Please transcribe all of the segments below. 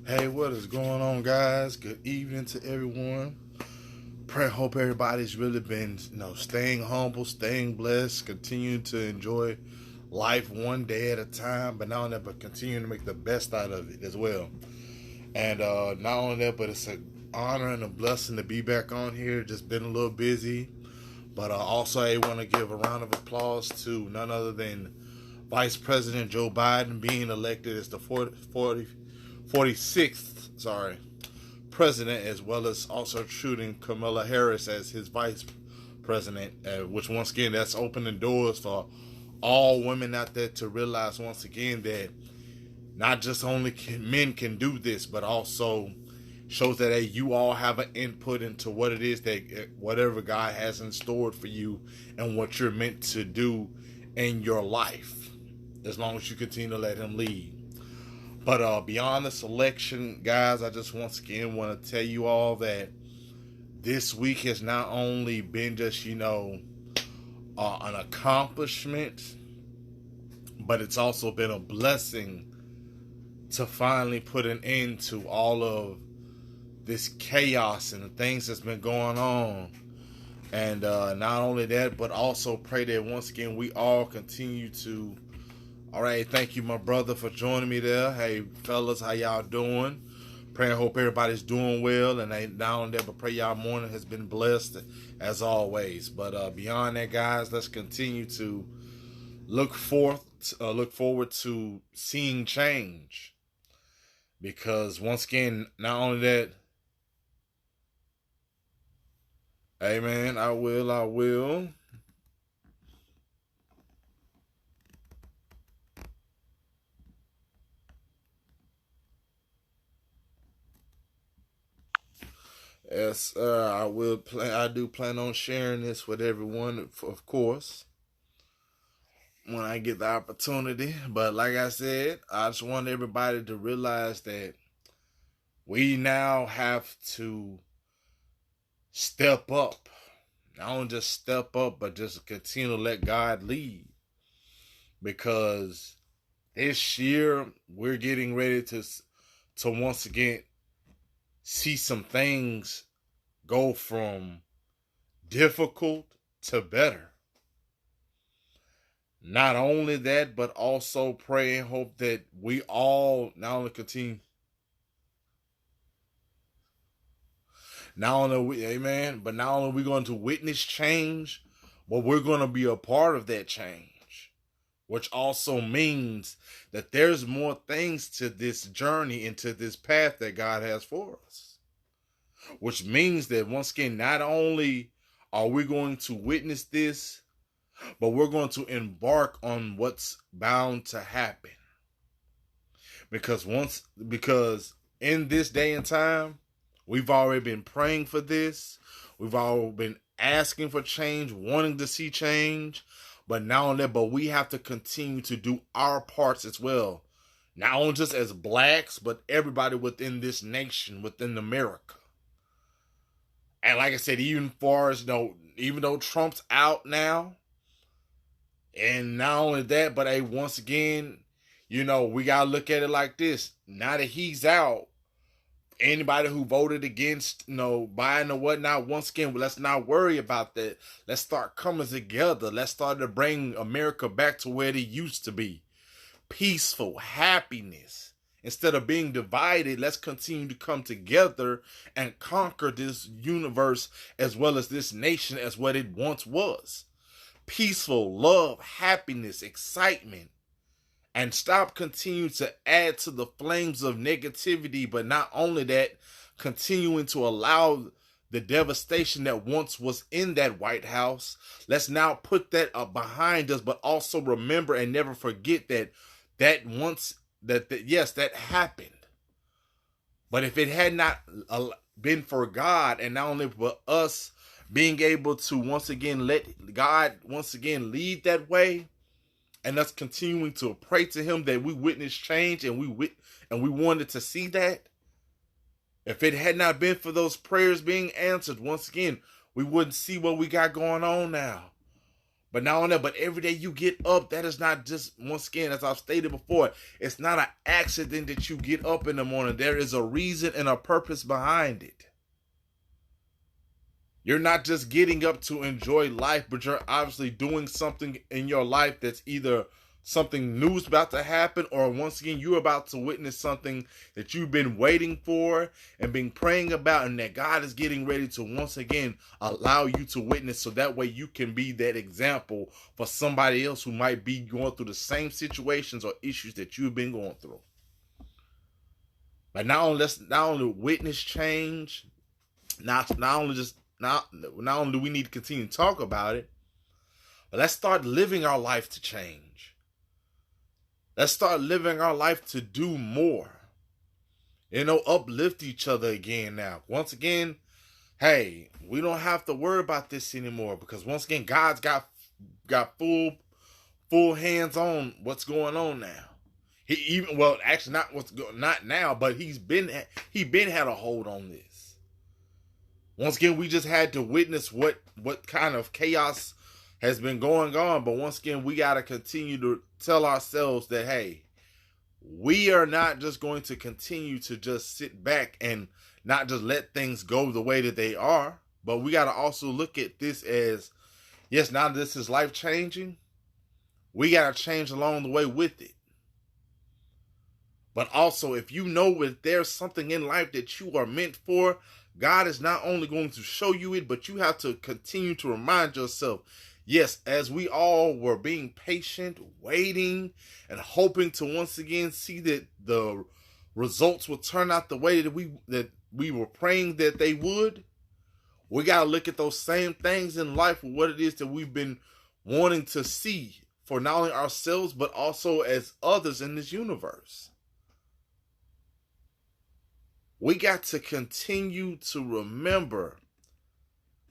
Hey, what is going on, guys? Good evening to everyone. Hope everybody's really been, staying humble, staying blessed, continuing to enjoy life one day at a time, but not only that, but continuing to make the best out of it as well. And not only that, but it's an honor and a blessing to be back on here. Just been a little busy, but also I want to give a round of applause to none other than Vice President Joe Biden being elected as the 46th, president, as well as also shooting Kamala Harris as his vice president, which once again, that's opening doors for all women out there to realize once again that not just men can do this, but also shows that, hey, you all have an input into what it is that whatever God has in store for you and what you're meant to do in your life, as long as you continue to let him lead. But beyond the selection, guys, I just once again want to tell you all that this week has not only been just, an accomplishment, but it's also been a blessing to finally put an end to all of this chaos and the things that's been going on. And not only that, but also pray that once again we all continue to. All right, thank you, my brother, for joining me there. Hey, fellas, how y'all doing? Pray and hope everybody's doing well, and not only that, but pray y'all morning has been blessed as always. But beyond that, guys, let's continue to look forward to seeing change, because once again, not only that, amen, I will. Yes, I will. I do plan on sharing this with everyone, of course, when I get the opportunity. But like I said, I just want everybody to realize that we now have to step up. Not only just step up, but just continue to let God lead. Because this year we're getting ready to once again see some things go from difficult to better. Not only that, but also pray and hope that we all not only continue, not only amen, but not only we're going to witness change, but we're going to be a part of that change, which also means that there's more things to this journey and to this path that God has for us. Which means that once again, not only are we going to witness this, but we're going to embark on what's bound to happen. Because in this day and time, we've already been praying for this. We've all been asking for change, wanting to see change. But not only that, but we have to continue to do our parts as well. Not only just as blacks, but everybody within this nation, within America. And like I said, even far as, even though Trump's out now, and not only that, but hey, once again, we gotta look at it like this. Now that he's out, anybody who voted against, Biden or whatnot, once again, let's not worry about that. Let's start coming together. Let's start to bring America back to where it used to be. Peaceful, happiness. Instead of being divided, let's continue to come together and conquer this universe as well as this nation as what it once was. Peaceful, love, happiness, excitement. And stop continuing to add to the flames of negativity, but not only that, continuing to allow the devastation that once was in that White House. Let's now put that behind us, but also remember and never forget that once yes, that happened. But if it had not been for God, and not only for us being able to once again let God once again lead that way, and us continuing to pray to him that we witness change, and we wanted to see that. If it had not been for those prayers being answered, once again, we wouldn't see what we got going on now. But not only that, but every day you get up, that is not just, once again, as I've stated before, it's not an accident that you get up in the morning. There is a reason and a purpose behind it. You're not just getting up to enjoy life, but you're obviously doing something in your life that's either something new is about to happen, or once again, you're about to witness something that you've been waiting for and been praying about, and that God is getting ready to once again allow you to witness, so that way you can be that example for somebody else who might be going through the same situations or issues that you've been going through. But not only witness change, not only do we need to continue to talk about it, but let's start living our life to change. Let's start living our life to do more. Uplift each other again now. Once again, hey, we don't have to worry about this anymore, because once again, God's got full hands on what's going on now. Not now, but he been had a hold on this. Once again, we just had to witness what kind of chaos has been going on. But once again, we got to continue to tell ourselves that, hey, we are not just going to continue to just sit back and not just let things go the way that they are. But we got to also look at this as, yes, now this is life changing. We got to change along the way with it. But also, if you know that there's something in life that you are meant for, God is not only going to show you it, but you have to continue to remind yourself, yes, as we all were being patient, waiting, and hoping to once again see that the results would turn out the way that we were praying that they would, we got to look at those same things in life for what it is that we've been wanting to see for not only ourselves, but also as others in this universe. We got to continue to remember,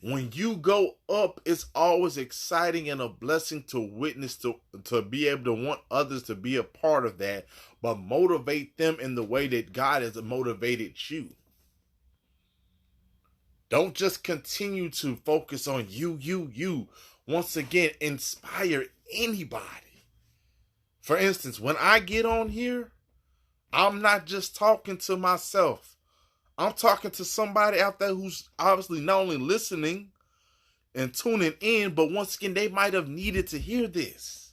when you go up, it's always exciting and a blessing to witness, to be able to want others to be a part of that, but motivate them in the way that God has motivated you. Don't just continue to focus on you. Once again, inspire anybody. For instance, when I get on here, I'm not just talking to myself. I'm talking to somebody out there who's obviously not only listening and tuning in, but once again, they might have needed to hear this.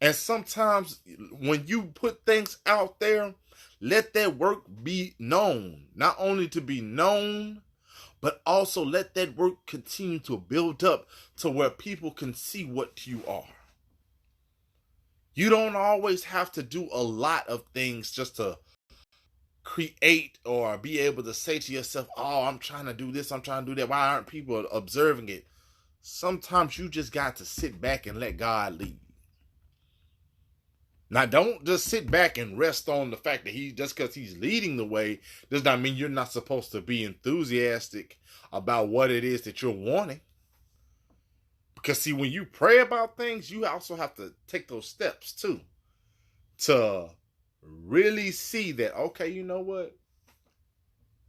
And sometimes when you put things out there, let that work be known. Not only to be known, but also let that work continue to build up to where people can see what you are. You don't always have to do a lot of things just to create or be able to say to yourself, oh, I'm trying to do this, I'm trying to do that. Why aren't people observing it? Sometimes you just got to sit back and let God lead. Now, don't just sit back and rest on the fact that just because he's leading the way does not mean you're not supposed to be enthusiastic about what it is that you're wanting. Because see, when you pray about things, you also have to take those steps too, to really see that, okay, you know what?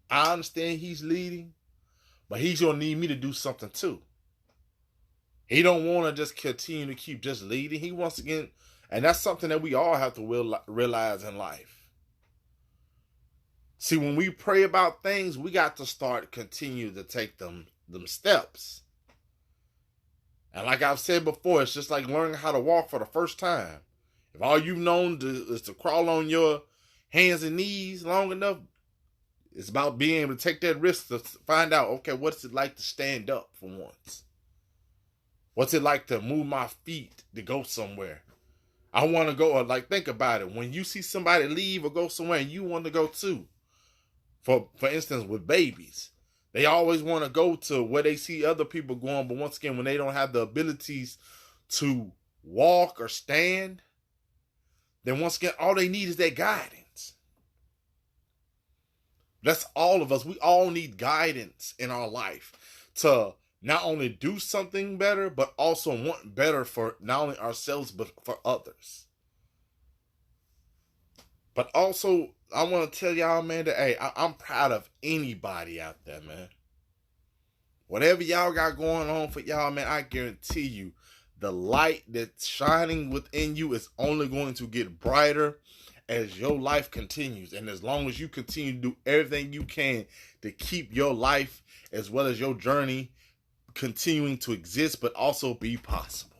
I understand he's leading, but he's going to need me to do something too. He don't want to just continue to keep just leading. He wants to get, and that's something that we all have to realize in life. See, when we pray about things, we got to continue to take them steps. And like I've said before, it's just like learning how to walk for the first time. If all you've known is to crawl on your hands and knees long enough, it's about being able to take that risk to find out, okay, what's it like to stand up for once? What's it like to move my feet to go somewhere? I want to go, like, think about it. When you see somebody leave or go somewhere and you want to go too, for instance, with babies, they always want to go to where they see other people going, but once again, when they don't have the abilities to walk or stand, then once again, all they need is that guidance. That's all of us. We all need guidance in our life to not only do something better, but also want better for not only ourselves, but for others. But also, I want to tell y'all, man, that, hey, I'm proud of anybody out there, man. Whatever y'all got going on for y'all, man, I guarantee you, the light that's shining within you is only going to get brighter as your life continues. And as long as you continue to do everything you can to keep your life as well as your journey continuing to exist, but also be possible.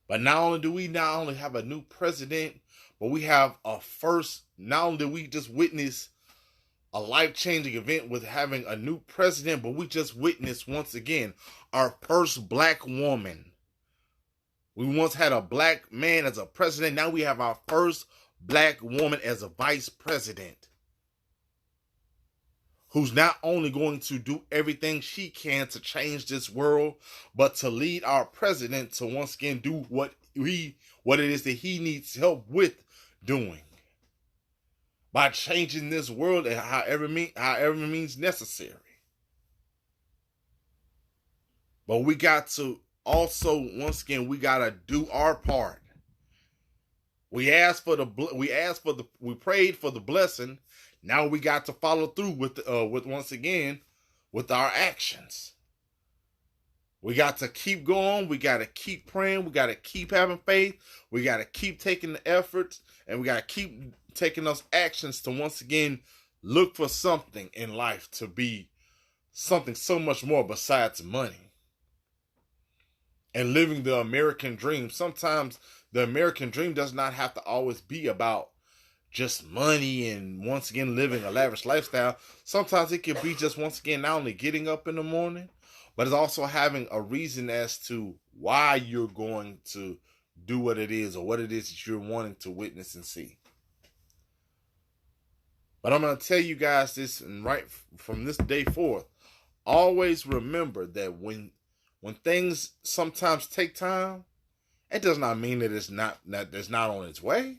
But not only do we not only have a new president, but we have not only did we just witness a life-changing event with having a new president, but we just witnessed once again our first black woman. We once had a black man as a president. Now we have our first black woman as a vice president, who's not only going to do everything she can to change this world, but to lead our president to once again do what it is that he needs help with doing, by changing this world and however means necessary. But we got to also, once again, we got to do our part. We prayed for the blessing. Now we got to follow through with once again with our actions. We got to keep going. We got to keep praying. We got to keep having faith. We got to keep taking the efforts, and we got to keep taking those actions to once again look for something in life, to be something so much more besides money. And living the American dream. Sometimes the American dream does not have to always be about just money and once again living a lavish lifestyle. Sometimes it could be just once again not only getting up in the morning, but it's also having a reason as to why you're going to do what it is, or what it is that you're wanting to witness and see. But I'm going to tell you guys this, and right from this day forth, always remember that when things sometimes take time, it does not mean that it's not on its way.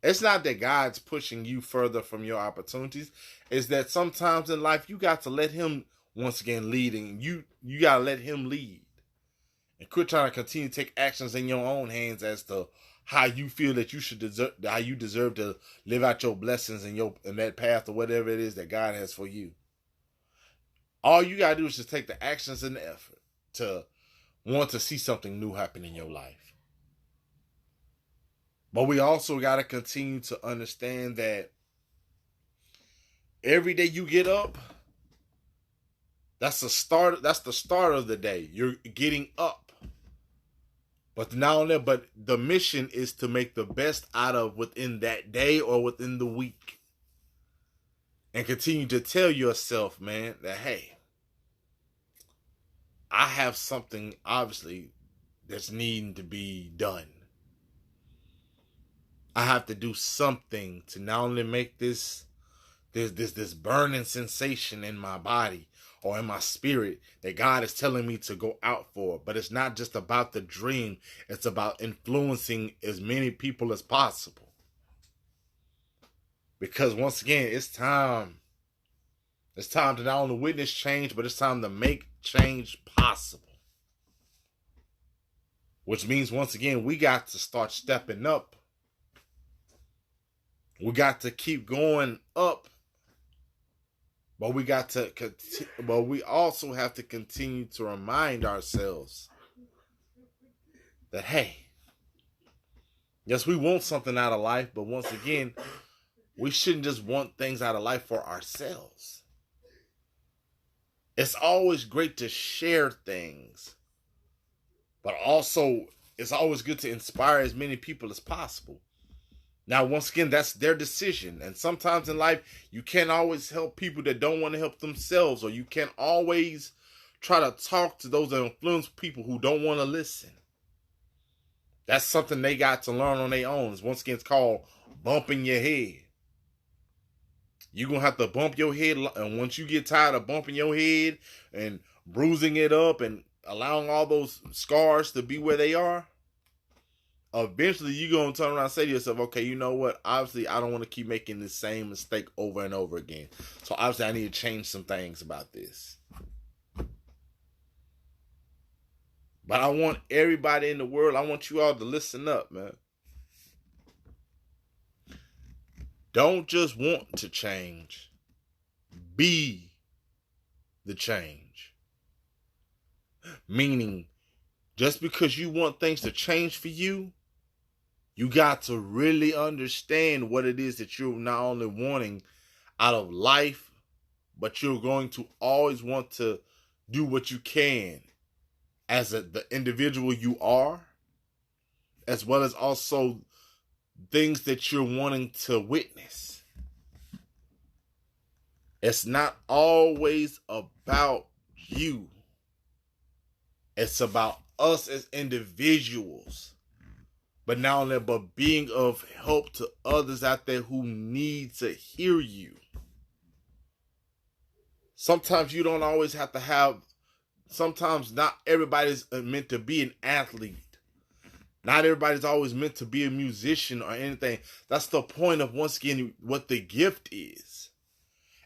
It's not that God's pushing you further from your opportunities. It's that sometimes in life you got to let him once again lead, and you got to let him lead. And quit trying to continue to take actions in your own hands as to how you feel that how you deserve to live out your blessings in that path, or whatever it is that God has for you. All you got to do is just take the actions and the effort to want to see something new happen in your life. But we also got to continue to understand that every day you get up, that's the start of the day. You're getting up. But but the mission is to make the best out of within that day or within the week. And continue to tell yourself, man, that, hey, I have something obviously that's needing to be done. I have to do something to not only make this burning sensation in my body or in my spirit that God is telling me to go out for. But it's not just about the dream. It's about influencing as many people as possible. Because once again, it's time. It's time to not only witness change, but it's time to make change possible. Which means, once again, we got to start stepping up. We got to keep going up. But we also have to continue to remind ourselves that, hey, yes, we want something out of life, but once again, we shouldn't just want things out of life for ourselves. It's always great to share things, but also it's always good to inspire as many people as possible. Now, once again, that's their decision. And sometimes in life, you can't always help people that don't want to help themselves, or you can't always try to talk to those that influence people who don't want to listen. That's something they got to learn on their own. Once again, it's called bumping your head. You're going to have to bump your head. And once you get tired of bumping your head and bruising it up and allowing all those scars to be where they are, eventually you're going to turn around and say to yourself, okay, you know what? Obviously, I don't want to keep making the same mistake over and over again. So obviously, I need to change some things about this. But I want everybody in the world, I want you all to listen up, man. Don't just want to change. be the change. Meaning, just because you want things to change for you, you got to really understand what it is that you're not only wanting out of life, but you're going to always want to do what you can as the individual you are, as well as also things that you're wanting to witness. It's not always about you. It's about us as individuals. But not only but being of help to others out there who need to hear you. Sometimes you don't always have to have, sometimes not everybody's meant to be an athlete. Not everybody's always meant to be a musician or anything. That's the point of, once again, what the gift is.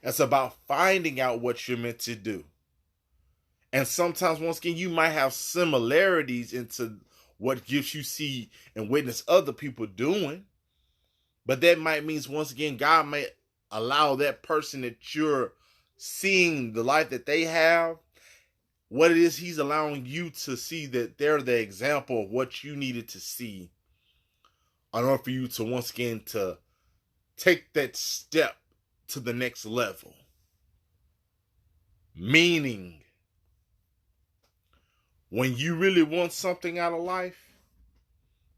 It's about finding out what you're meant to do. And sometimes, once again, you might have similarities into what gifts you see and witness other people doing. But that might mean, once again, God may allow that person that you're seeing the life that they have, what it is he's allowing you to see, that they're the example of what you needed to see in order for you to, once again, to take that step to the next level. Meaning, when you really want something out of life,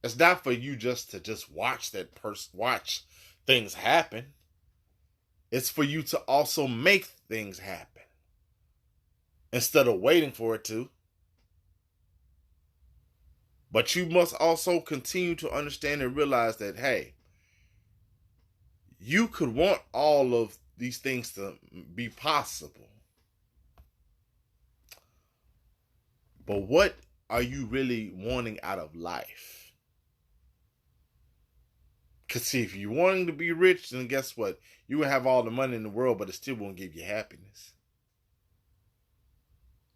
it's not for you just to watch that person, watch things happen. It's for you to also make things happen instead of waiting for it to. But you must also continue to understand and realize that, hey, you could want all of these things to be possible. But what are you really wanting out of life? Because see, if you're wanting to be rich, then guess what? You will have all the money in the world, but it still won't give you happiness.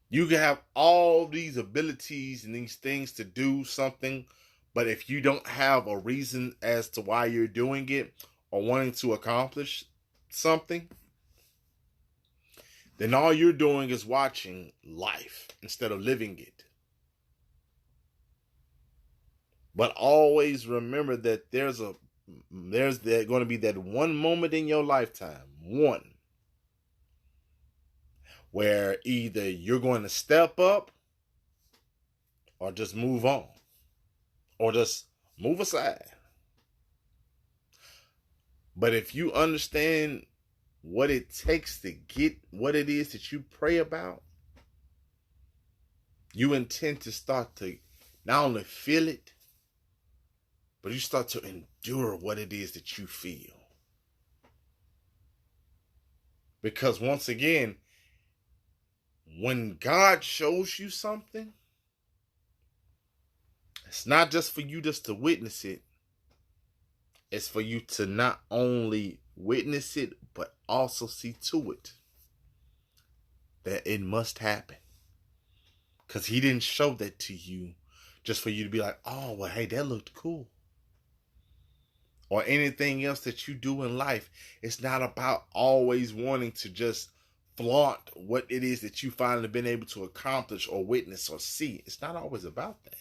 You can have all these abilities and these things to do something, but if you don't have a reason as to why you're doing it or wanting to accomplish something, then all you're doing is watching life instead of living it. But always remember that there's going to be that one moment in your lifetime, one, where either you're going to step up or just move on or just move aside. But if you understand what it takes to get what it is that you pray about, you intend to start to not only feel it, but you start to endure what it is that you feel. Because once again, when God shows you something, it's not just for you just to witness it. It's for you to not only witness it, but also see to it that it must happen. Because he didn't show that to you just for you to be like, oh, well, hey, that looked cool. Or anything else that you do in life. It's not about always wanting to just flaunt what it is that you finally been able to accomplish or witness or see. It's not always about that.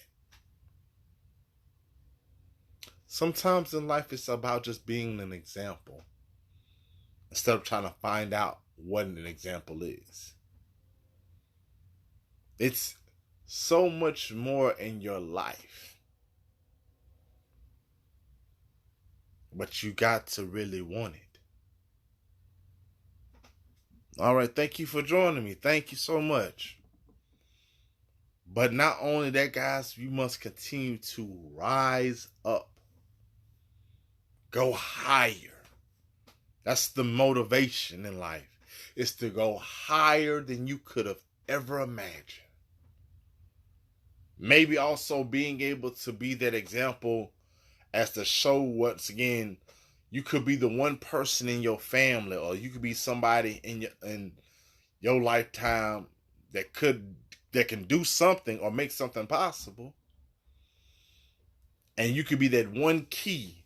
Sometimes in life it's about just being an example instead of trying to find out what an example is. It's so much more in your life, but you got to really want it. All right, thank you for joining me. Thank you so much. But not only that, guys, you must continue to rise up. Go higher. That's the motivation in life. It's to go higher than you could have ever imagined. Maybe also being able to be that example as to show, once again, you could be the one person in your family, or you could be somebody in your lifetime that can do something or make something possible. And you could be that one key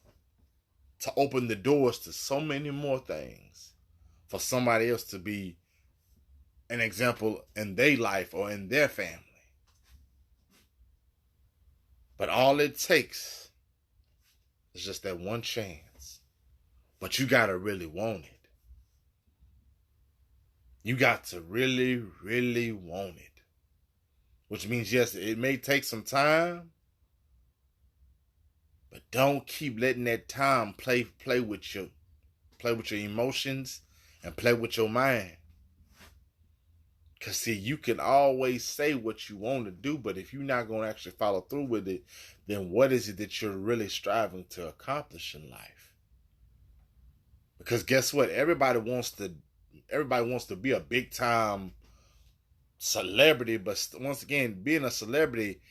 to open the doors to so many more things for somebody else to be an example in their life or in their family. But all it takes is just that one chance. But you got to really want it. You got to really, really want it. Which means, yes, it may take some time, but don't keep letting that time play with your emotions and play with your mind. Because, see, you can always say what you want to do, but if you're not going to actually follow through with it, then what is it that you're really striving to accomplish in life? Because guess what? Everybody wants to be a big time celebrity, but once again, being a celebrity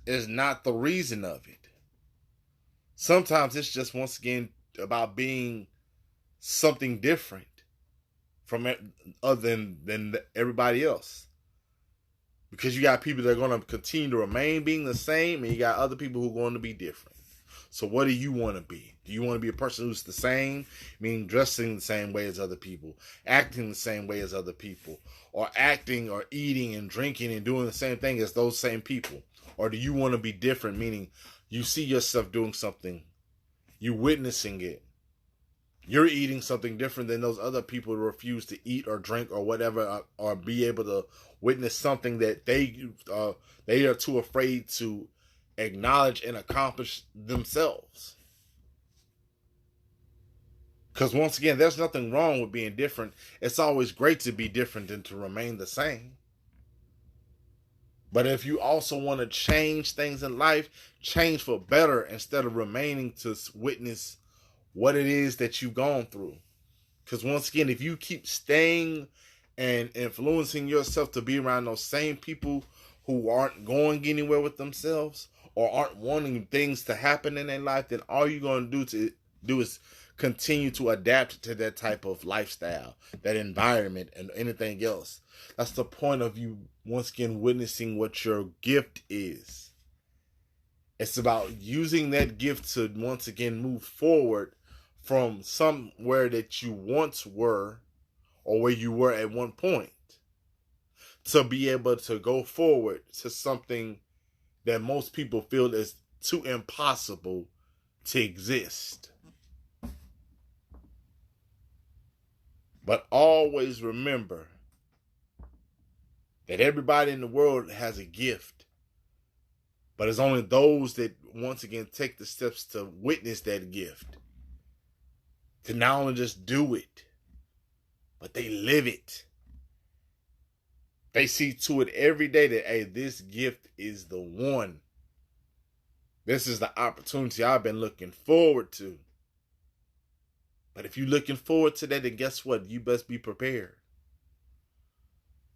is not the reason of it. Sometimes it's just, once again, about being something different from other than everybody else. Because you got people that are going to continue to remain being the same, and you got other people who are going to be different. So what do you want to be? Do you want to be a person who's the same, meaning dressing the same way as other people, acting the same way as other people, or acting or eating and drinking and doing the same thing as those same people? Or do you want to be different, meaning you see yourself doing something, you witnessing it, you're eating something different than those other people who refuse to eat or drink or whatever, or be able to witness something that they are too afraid to acknowledge and accomplish themselves. Because once again, there's nothing wrong with being different. It's always great to be different than to remain the same. But if you also want to change things in life, change for better instead of remaining to witness what it is that you've gone through. Because once again, if you keep staying and influencing yourself to be around those same people who aren't going anywhere with themselves or aren't wanting things to happen in their life, then all you're going to do is continue to adapt to that type of lifestyle, that environment, and anything else. That's the point of you, once again, witnessing what your gift is. It's about using that gift to, once again, move forward from somewhere that you once were, or where you were at one point, to be able to go forward to something that most people feel is too impossible to exist. But always remember that everybody in the world has a gift, but it's only those that, once again, take the steps to witness that gift, to not only just do it, but they live it. They see to it every day that, hey, this gift is the one. This is the opportunity I've been looking forward to. But if you're looking forward to that, then guess what? You best be prepared.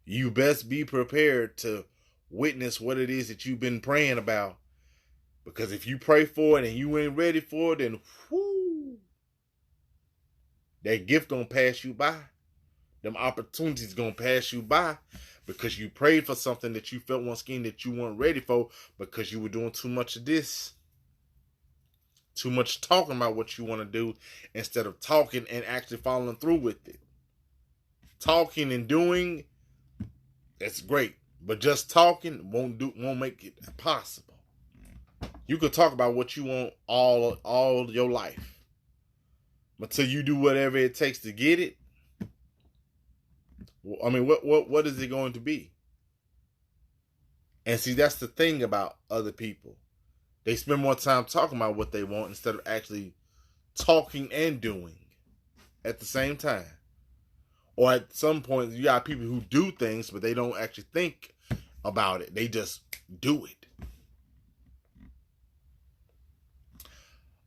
You best be prepared to witness what it is that you've been praying about. Because if you pray for it and you ain't ready for it, then whoo, that gift gonna pass you by. Them opportunities gonna pass you by because you prayed for something that you felt once again that you weren't ready for because you were doing too much of this. Too much talking about what you want to do instead of talking and actually following through with it. Talking and doing, that's great. But just talking won't make it possible. You could talk about what you want all your life. But until you do whatever it takes to get it, I mean, what is it going to be? And see, that's the thing about other people. They spend more time talking about what they want instead of actually talking and doing at the same time. Or at some point, you got people who do things, but they don't actually think about it. They just do it.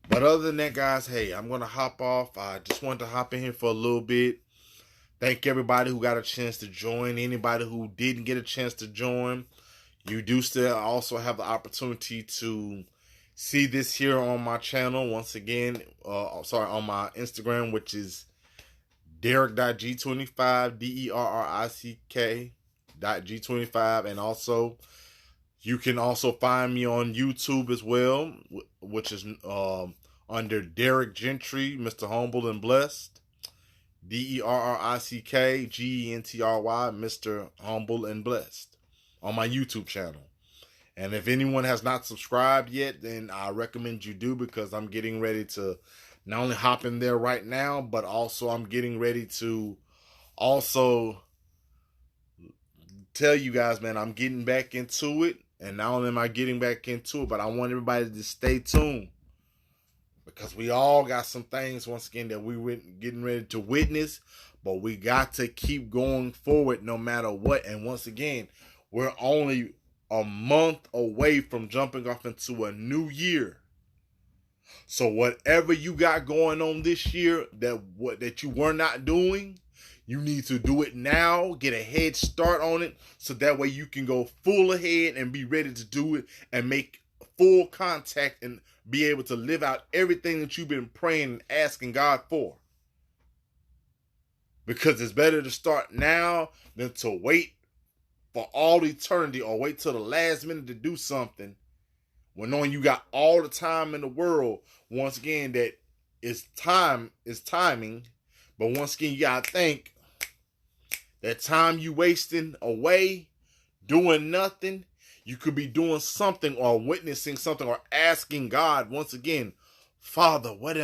But other than that, guys, hey, I'm going to hop off. I just wanted to hop in here for a little bit. Thank everybody who got a chance to join. Anybody who didn't get a chance to join, you do still also have the opportunity to see this here on my channel. Once again, on my Instagram, which is Derrick.G25, DERRICK.G25. And also, you can also find me on YouTube as well, which is under Derrick Gentry, Mr. Humble and Blessed. DerrickGentry, Mr. Humble and Blessed, on my YouTube channel. And if anyone has not subscribed yet, then I recommend you do, because I'm getting ready to not only hop in there right now, but also I'm getting ready to also tell you guys, man, I'm getting back into it. And not only am I getting back into it, but I want everybody to stay tuned, because we all got some things, once again, that we're getting ready to witness. But we got to keep going forward no matter what. And once again, we're only a month away from jumping off into a new year. So whatever you got going on this year that you were not doing, you need to do it now. Get a head start on it, so that way you can go full ahead and be ready to do it and make full contact and be able to live out everything that you've been praying and asking God for. Because it's better to start now than to wait for all eternity, or wait till the last minute to do something, when knowing you got all the time in the world. Once again, that is timing. But once again, you gotta think that time you wasting away doing nothing, you could be doing something or witnessing something or asking God, once again, Father, what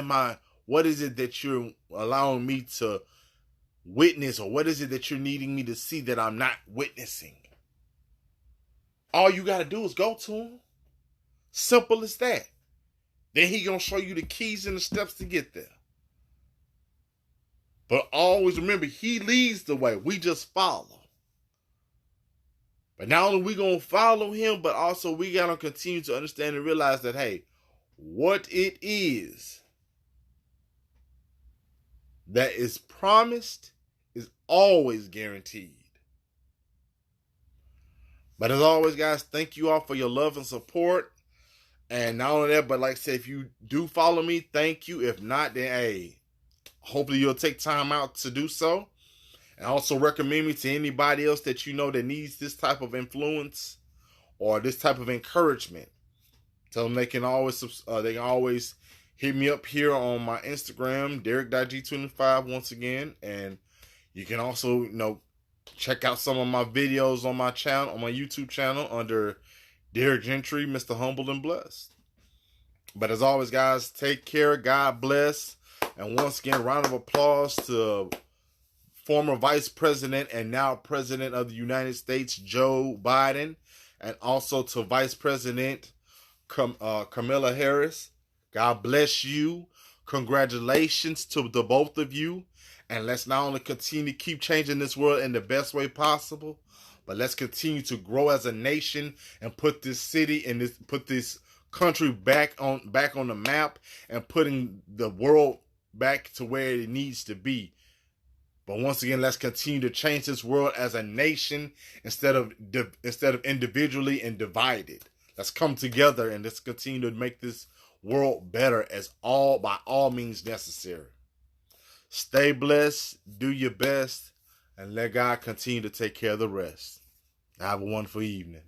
is it that you're allowing me to witness, or what is it that you're needing me to see that I'm not witnessing? All you got to do is go to him. Simple as that. Then he gonna show you the keys and the steps to get there. But always remember, he leads the way. We just follow. But not only we gonna follow him, but also we gotta continue to understand and realize that, hey, what it is that is promised is always guaranteed. But as always, guys, thank you all for your love and support. And not only that, but like I said, if you do follow me, thank you. If not, then hey, hopefully you'll take time out to do so. And also recommend me to anybody else that you know that needs this type of influence or this type of encouragement. Tell them they can always hit me up here on my Instagram, Derrick.G25, once again. And you can also, check out some of my videos on my channel, on my YouTube channel, under Derrick Gentry, Mr. Humble and Blessed. But as always, guys, take care. God bless. And once again, round of applause to former Vice President and now President of the United States, Joe Biden. And also to Vice President Kamala Harris. God bless you. Congratulations to the both of you. And let's not only continue to keep changing this world in the best way possible, but let's continue to grow as a nation and put this city and put this country back on the map, and putting the world back to where it needs to be. But once again, let's continue to change this world as a nation instead of individually and divided. Let's come together and let's continue to make this world better by all means necessary. Stay blessed, do your best, and let God continue to take care of the rest. Have a wonderful evening.